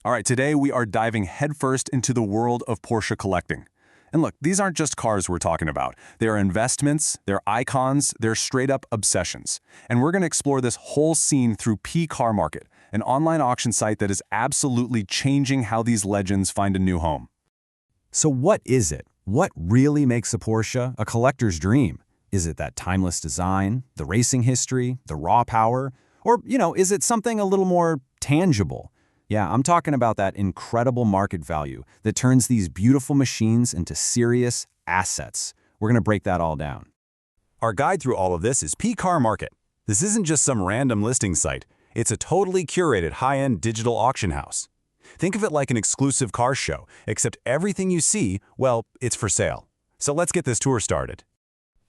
All right, today we are diving headfirst into the world of Porsche collecting. And look, these aren't just cars we're talking about. They are investments, they're icons, they're straight-up obsessions. And we're going to explore this whole scene through PCarMarket, an online auction site that is absolutely changing how these legends find a new home. So what is it? What really makes a Porsche a collector's dream? Is it that timeless design, the racing history, the raw power? Or, is it something a little more tangible? Yeah, I'm talking about that incredible market value that turns these beautiful machines into serious assets. We're going to break that all down. Our guide through all of this is PCarMarket. This isn't just some random listing site. It's a totally curated high-end digital auction house. Think of it like an exclusive car show, except everything you see, well, it's for sale. So let's get this tour started.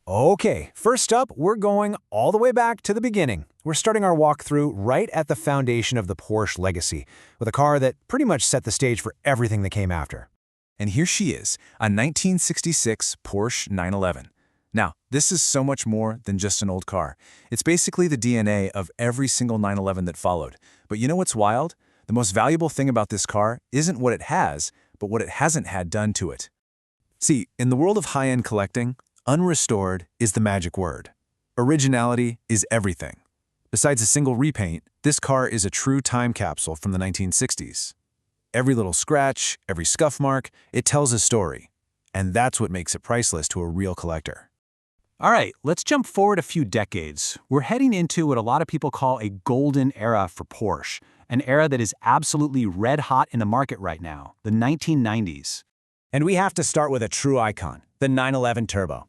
Okay, first up, we're going all the way back to the beginning. We're starting our walkthrough right at the foundation of the Porsche legacy, with a car that pretty much set the stage for everything that came after. And here she is, a 1966 Porsche 911. Now, this is so much more than just an old car. It's basically the DNA of every single 911 that followed. But you know what's wild? The most valuable thing about this car isn't what it has, but what it hasn't had done to it. See, in the world of high-end collecting, unrestored is the magic word. Originality is everything. Besides a single repaint, this car is a true time capsule from the 1960s. Every little scratch, every scuff mark, it tells a story. And that's what makes it priceless to a real collector. All right, let's jump forward a few decades. We're heading into what a lot of people call a golden era for Porsche, an era that is absolutely red hot in the market right now, the 1990s. And we have to start with a true icon, the 911 Turbo.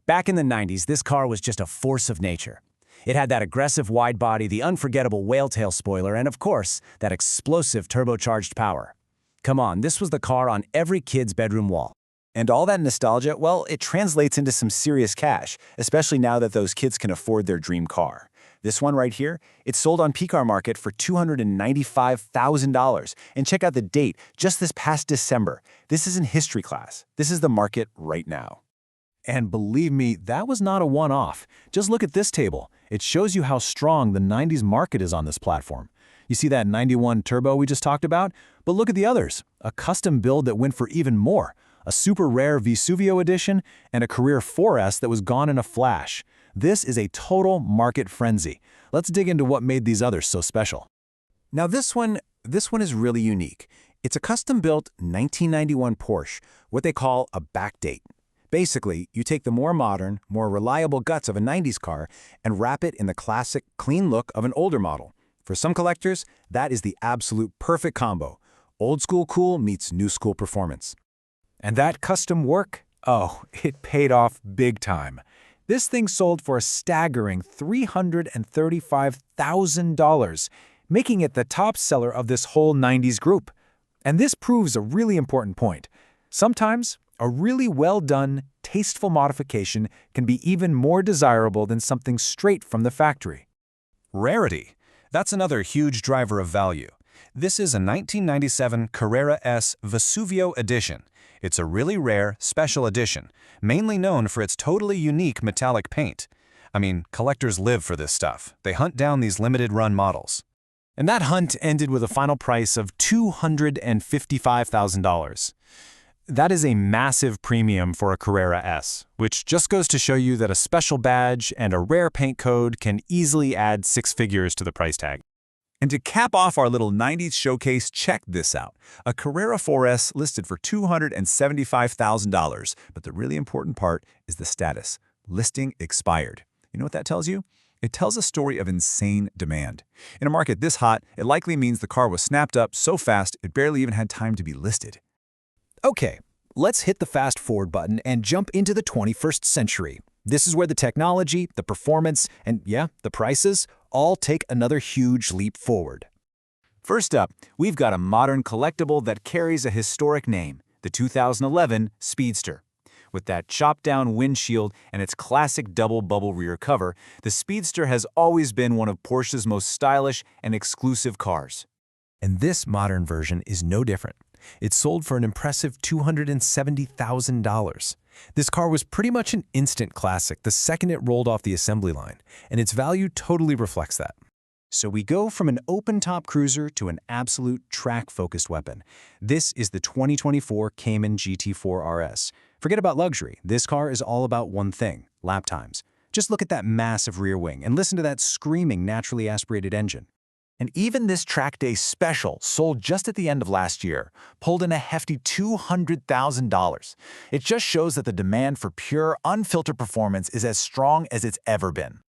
Back in the 90s, this car was just a force of nature. It had that aggressive wide body, the unforgettable whale-tail spoiler, and of course, that explosive turbocharged power. Come on, this was the car on every kid's bedroom wall. And all that nostalgia, well, it translates into some serious cash, especially now that those kids can afford their dream car. This one right here, it's sold on PCarMarket for $295,000. And check out the date, just this past December. This is in history class. This is the market right now. And believe me, that was not a one-off. Just look at this table. It shows you how strong the 90s market is on this platform. You see that 91 Turbo we just talked about? But look at the others. A custom build that went for even more. A super rare Vesuvio edition, and a Carrera 4S that was gone in a flash. This is a total market frenzy. Let's dig into what made these others so special. Now this one is really unique. It's a custom-built 1991 Porsche, what they call a backdate. Basically, you take the more modern, more reliable guts of a 90s car and wrap it in the classic, clean look of an older model. For some collectors, that is the absolute perfect combo. Old school cool meets new school performance. And that custom work? Oh, it paid off big time. This thing sold for a staggering $335,000, making it the top seller of this whole 90s group. And this proves a really important point. Sometimes, a really well-done, tasteful modification can be even more desirable than something straight from the factory. Rarity. That's another huge driver of value. This is a 1997 Carrera S Vesuvio edition. It's a really rare, special edition, mainly known for its totally unique metallic paint. I mean, collectors live for this stuff. They hunt down these limited-run models. And that hunt ended with a final price of $255,000. That is a massive premium for a Carrera S, which just goes to show you that a special badge and a rare paint code can easily add six figures to the price tag. And to cap off our little 90s showcase, check this out. A Carrera 4S listed for $275,000. But the really important part is the status. Listing expired. You know what that tells you? It tells a story of insane demand. In a market this hot, it likely means the car was snapped up so fast it barely even had time to be listed. Okay, let's hit the fast forward button and jump into the 21st century. This is where the technology, the performance, and yeah, the prices all take another huge leap forward. First up, we've got a modern collectible that carries a historic name, the 2011 Speedster. With that chopped-down windshield and its classic double-bubble rear cover, the Speedster has always been one of Porsche's most stylish and exclusive cars. And this modern version is no different. It sold for an impressive $270,000. This car was pretty much an instant classic the second it rolled off the assembly line, and its value totally reflects that. So we go from an open-top cruiser to an absolute track-focused weapon. This is the 2024 Cayman GT4 RS. Forget about luxury. This car is all about one thing: lap times. Just look at that massive rear wing and listen to that screaming naturally aspirated engine. And even this track day special, sold just at the end of last year, pulled in a hefty $200,000. It just shows that the demand for pure, unfiltered performance is as strong as it's ever been.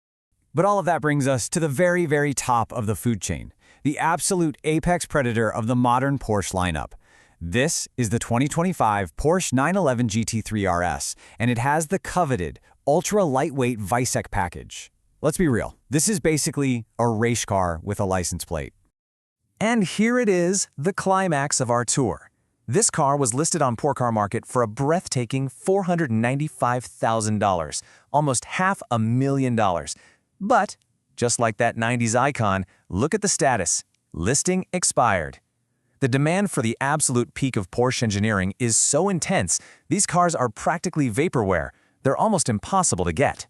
But all of that brings us to the very, very top of the food chain, the absolute apex predator of the modern Porsche lineup. This is the 2025 Porsche 911 GT3 RS, and it has the coveted, ultra-lightweight Weissach package. Let's be real, this is basically a race car with a license plate. And here it is, the climax of our tour. This car was listed on PCarMarket for a breathtaking $495,000, almost $500,000. But, just like that 90s icon, look at the status. Listing expired. The demand for the absolute peak of Porsche engineering is so intense, these cars are practically vaporware. They're almost impossible to get.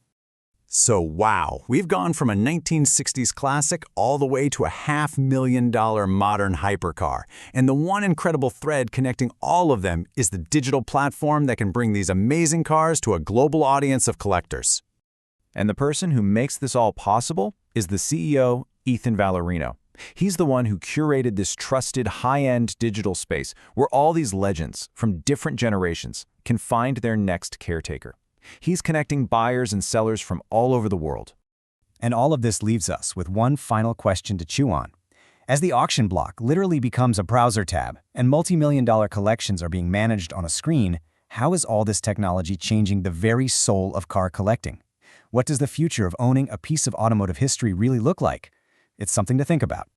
So wow, we've gone from a 1960s classic all the way to a $500,000 modern hypercar. And the one incredible thread connecting all of them is the digital platform that can bring these amazing cars to a global audience of collectors. And the person who makes this all possible is the CEO, Ethan Valerino. He's the one who curated this trusted high-end digital space where all these legends from different generations can find their next caretaker. He's connecting buyers and sellers from all over the world. And all of this leaves us with one final question to chew on. As the auction block literally becomes a browser tab and multi-million-dollar collections are being managed on a screen, how is all this technology changing the very soul of car collecting? What does the future of owning a piece of automotive history really look like? It's something to think about.